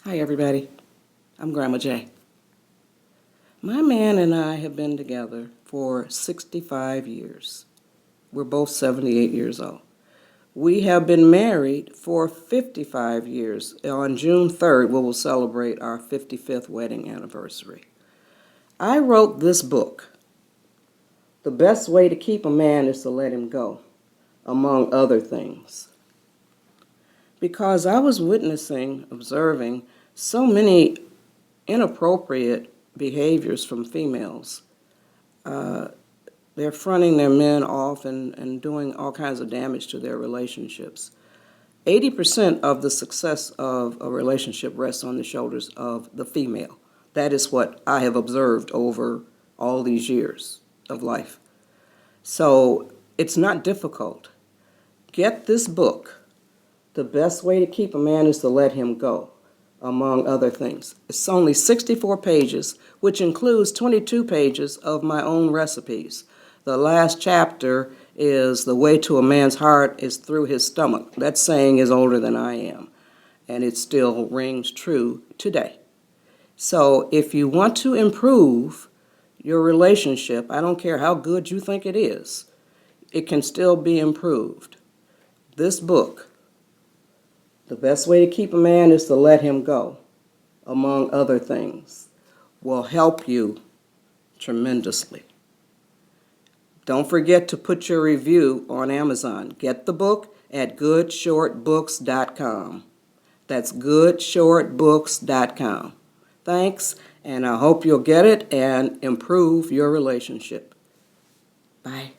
Hi, everybody. I'm Grandma J. My man and I have been together for 65 years. We're both 78 years old. We have been married for 55 years. On June 3rd, we will celebrate our 55th wedding anniversary. I wrote this book, The Best Way to Keep a Man is to Let Him Go, among other things, because I was observing so many inappropriate behaviors from females. They're fronting their men off and doing all kinds of damage to their relationships. 80% of the success of a relationship rests on the shoulders of the female. That is what I have observed over all these years of life. So it's not difficult. Get this book, The Best Way to Keep a Man is to Let Him Go, among other things. It's only 64 pages, which includes 22 pages of my own recipes. The last chapter is The Way to a Man's Heart is Through His Stomach. That saying is older than I am, and it still rings true today. So if you want to improve your relationship, I don't care how good you think it is, it can still be improved. This book, The Best Way to Keep a Man is to Let Him Go, among other things, will help you tremendously. Don't forget to put your review on Amazon. Get the book at goodshortbooks.com. That's goodshortbooks.com. Thanks, and I hope you'll get it and improve your relationship. Bye.